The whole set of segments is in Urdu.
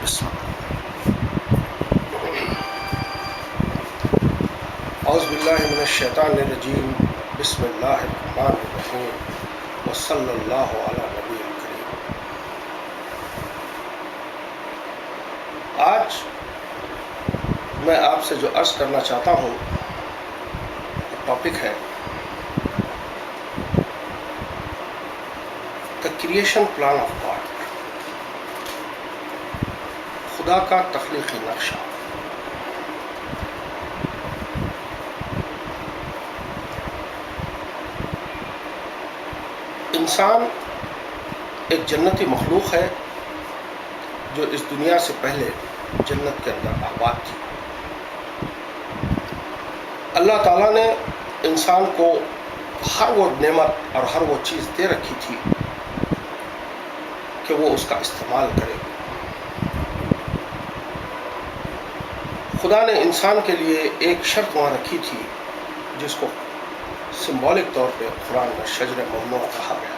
بسم اعوذ باللہ من الشیطان الرجیم بسم اللہ الرحمن الرحیم وصلی اللہ علی نبی الکریم۔ آج میں آپ سے جو عرض کرنا چاہتا ہوں ٹاپک ہے the creation plan of God, خدا کا تخلیقی نقشہ۔ انسان ایک جنتی مخلوق ہے جو اس دنیا سے پہلے جنت کے اندر آباد تھی۔ اللہ تعالیٰ نے انسان کو ہر وہ نعمت اور ہر وہ چیز دے رکھی تھی کہ وہ اس کا استعمال کرے۔ خدا نے انسان کے لیے ایک شرط وہاں رکھی تھی جس کو سمبولک طور پہ قرآن میں شجر ممنوع کہا گیا۔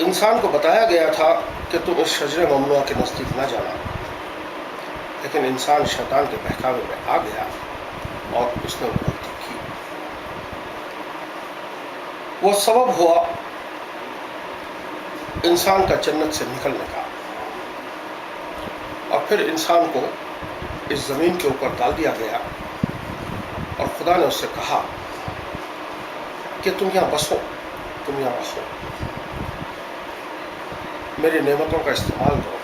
انسان کو بتایا گیا تھا کہ تم اس شجر ممنوع کے نزدیک نہ جانا، لیکن انسان شیطان کے بہکاوے میں آ گیا اور اس نے وہ غلطی کی۔ وہ سبب ہوا انسان کا جنت سے نکلنے کا، اور پھر انسان کو اس زمین کے اوپر ڈال دیا گیا اور خدا نے اس سے کہا کہ تم یہاں بسو، تم یہاں رہو، میری نعمتوں کا استعمال کرو،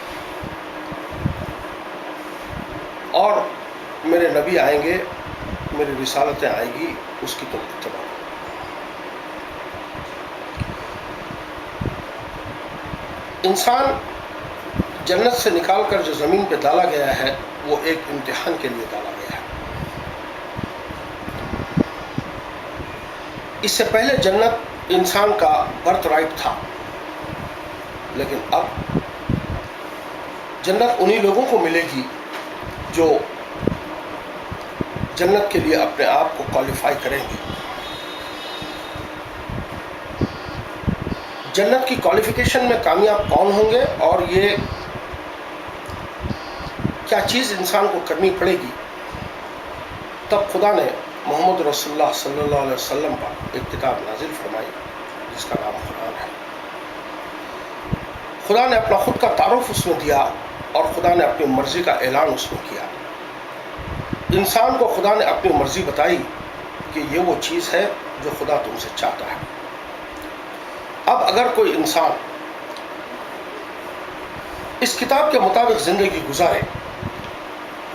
اور میرے نبی آئیں گے، میری رسالتیں آئیں گی، اس کی تم اتباع کرو۔ انسان جنت سے نکال کر جو زمین پہ ڈالا گیا ہے وہ ایک امتحان کے لیے ڈالا گیا ہے۔ اس سے پہلے جنت انسان کا برتھ رائٹ تھا، لیکن اب جنت انہی لوگوں کو ملے گی جو جنت کے لیے اپنے آپ کو کوالیفائی کریں گے۔ جنت کی کوالیفیکیشن میں کامیاب کون ہوں گے اور یہ کیا چیز انسان کو کرنی پڑے گی، تب خدا نے محمد رسول اللہ صلی اللہ علیہ وسلم پر ایک کتاب نازل فرمائی جس کا نام قرآن ہے۔ خدا نے اپنا خود کا تعارف اس میں دیا اور خدا نے اپنی مرضی کا اعلان اس میں کیا۔ انسان کو خدا نے اپنی مرضی بتائی کہ یہ وہ چیز ہے جو خدا تم سے چاہتا ہے۔ اب اگر کوئی انسان اس کتاب کے مطابق زندگی گزارے،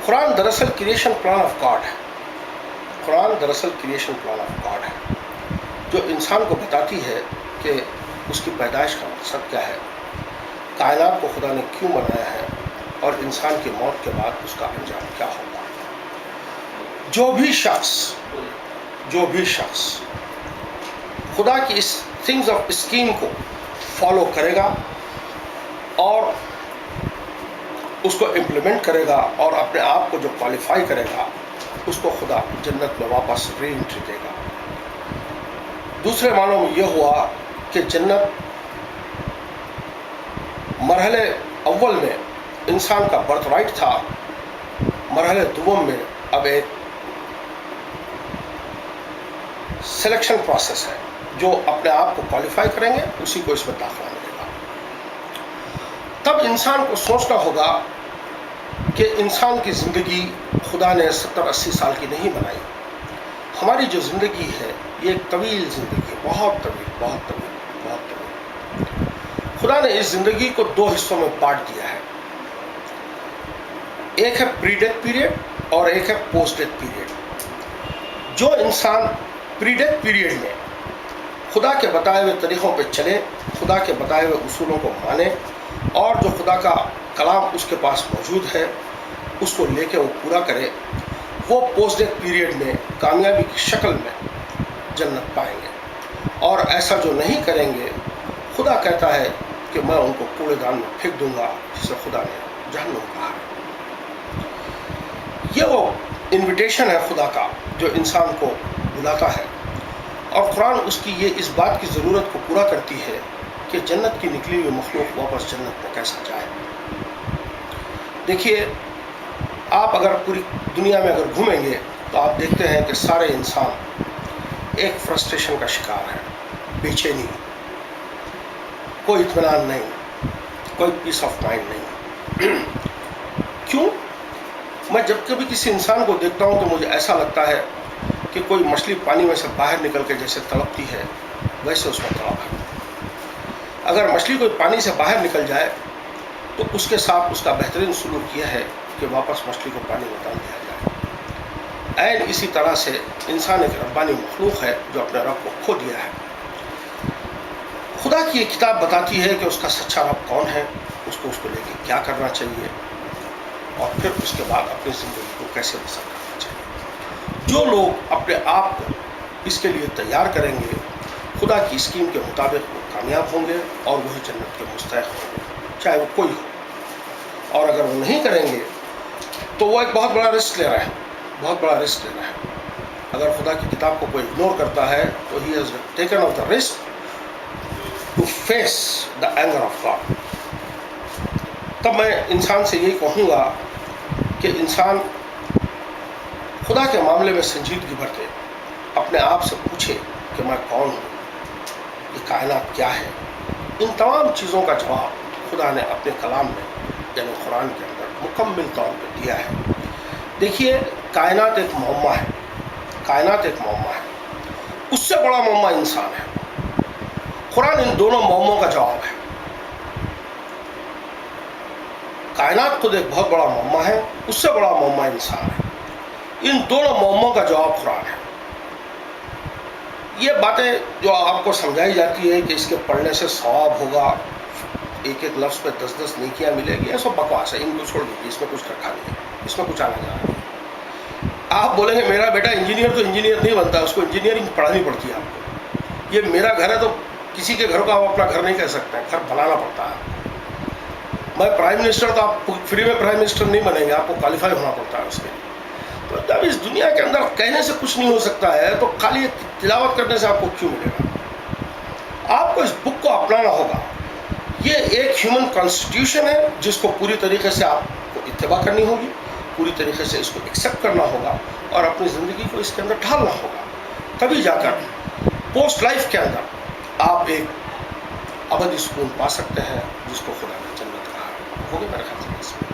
قرآن دراصل کریشن پلان آف گاڈ ہے۔ قرآن دراصل کریشن پلان آف گاڈ ہے جو انسان کو بتاتی ہے کہ اس کی پیدائش کا مقصد کیا ہے، کائنات کو خدا نے کیوں بنایا ہے، اور انسان کی موت کے بعد اس کا انجام کیا ہوگا۔ جو بھی شخص خدا کی اس تھنگز آف اسکیم کو فالو کرے گا اور اس کو امپلیمنٹ کرے گا اور اپنے آپ کو جو کوالیفائی کرے گا، اس کو خدا جنت میں واپس ری انٹری دے گا۔ دوسرے معنوں میں یہ ہوا کہ جنت مرحلے اول میں انسان کا برتھ رائٹ تھا، مرحلے دوم میں اب ایک سلیکشن پروسیس ہے، جو اپنے آپ کو کوالیفائی کریں گے اسی کو اس میں داخلہ ملے گا۔ تب انسان کو سوچنا ہوگا کہ انسان کی زندگی خدا نے 70-80 سال کی نہیں بنائی۔ ہماری جو زندگی ہے یہ ایک طویل زندگی ہے، بہت طویل، بہت طویل، بہت طویل۔ خدا نے اس زندگی کو دو حصوں میں بانٹ دیا ہے، ایک ہے پری ڈیتھ پیریڈ اور ایک ہے پوسٹ ڈیتھ پیریڈ۔ جو انسان پری ڈیتھ پیریڈ میں خدا کے بتائے ہوئے طریقوں پہ چلے، خدا کے بتائے ہوئے اصولوں کو مانے، اور جو خدا کا کلام اس کے پاس موجود ہے اس کو لے کے وہ پورا کرے، وہ پوسٹ ڈیتھ پیریڈ میں کامیابی کی شکل میں جنت پائیں گے۔ اور ایسا جو نہیں کریں گے، خدا کہتا ہے کہ میں ان کو کوڑے دان میں پھینک دوں گا، جسے خدا نے جہنم کہا ہے۔ یہ وہ انویٹیشن ہے خدا کا جو انسان کو بلاتا ہے، اور قرآن اس بات کی ضرورت کو پورا کرتی ہے کہ جنت کی نکلی ہوئی مخلوق واپس جنت میں کیسا جائے. دیکھیے آپ اگر پوری دنیا میں اگر گھومیں گے تو آپ دیکھتے ہیں کہ سارے انسان ایک فرسٹریشن کا شکار ہے، بے چینی، کوئی اطمینان نہیں، کوئی پیس آف مائنڈ نہیں. کیوں؟ میں جب کبھی کسی انسان کو دیکھتا ہوں تو مجھے ایسا لگتا ہے کہ کوئی مچھلی پانی میں سے باہر نکل کے جیسے تڑپتی ہے ویسے اس میں تڑپ ہے. اگر مچھلی کوئی پانی سے باہر نکل جائے تو اس کے ساتھ اس کا بہترین سلوک یہ ہے کہ واپس مچھلی کو پانی میں ڈال دیا جائے. اینڈ اسی طرح سے انسان ایک ربانی مخلوق ہے جو اپنے رب کو کھو دیا ہے. خدا کی ایک کتاب بتاتی ہے کہ اس کا سچا رب کون ہے، اس کو لے کے کیا کرنا چاہیے، اور پھر اس کے بعد اپنی زندگی کو کیسے بسر کرنا چاہیے. جو لوگ اپنے آپ کو اس کے لیے تیار کریں گے خدا کی اسکیم کے مطابق وہ کامیاب ہوں گے اور وہی جنت کے مستحق ہوں گے، چاہے وہ کوئی ہو. اور اگر وہ نہیں کریں گے تو وہ ایک بہت بڑا رسک لے رہا ہے، بہت بڑا رسک لے رہا ہے. اگر خدا کی کتاب کو کوئی اگنور کرتا ہے تو he has taken off the risk to face the anger of God. تب میں انسان سے یہی کہوں گا کہ انسان خدا کے معاملے میں سنجیدگی برتے، اپنے آپ سے پوچھے کہ میں کون ہوں، یہ کائنات کیا ہے. ان تمام چیزوں کا جواب خدا نے اپنے کلام میں یعنی قرآن کے اندر مکمل طور پہ دیا ہے. دیکھیے کائنات ایک معمہ ہے، کائنات ایک معمہ ہے، اس سے بڑا معمہ انسان ہے. قرآن ان دونوں معموں کا جواب ہے. کائنات خود ایک بہت بڑا معمہ ہے، اس سے بڑا معمہ انسان ہے. ان دونوں معموں کا جواب قرآن ہے. یہ باتیں جو آپ کو سمجھائی جاتی ہے کہ اس کے پڑھنے سے ثواب ہوگا، ایک ایک لفظ پہ 10 نیکیاں ملے گی، یہ سب بکواس ہے. ان کو چھوڑ دیجیے، اس میں کچھ رکھا نہیں ہے، اس میں کچھ آنا جانا نہیں. آپ بولیں گے میرا بیٹا انجینئر، تو انجینئر نہیں بنتا، اس کو انجینئرنگ پڑھانی پڑتی ہے آپ کو. یہ میرا گھر ہے تو کسی کے گھر کو آپ اپنا گھر نہیں کہہ سکتے ہیں، گھر بنانا پڑتا ہے. میں پرائم منسٹر، تو آپ فری میں پرائم منسٹر نہیں بنیں گے، آپ کو کوالیفائی ہونا پڑتا ہے اس کے لیے. تو جب اس دنیا کے اندر کہنے سے کچھ نہیں ہو سکتا ہے تو خالی تلاوت کرنے سے آپ کو کیوں ملے گا؟ آپ کو اس بک کو اپنانا ہوگا. یہ ایک ہیومن کانسٹیٹیوشن ہے جس کو پوری طریقے سے آپ کو اتباع کرنی ہوگی، پوری طریقے سے اس کو ایکسیپٹ کرنا ہوگا اور اپنی زندگی کو اس کے اندر ڈھالنا ہوگا. تبھی جا کر پوسٹ لائف کے اندر آپ ایک ابدی سکون پا سکتے ہیں جس کو خدا نے جنت کہا. ہو گیا میرے خیال سے.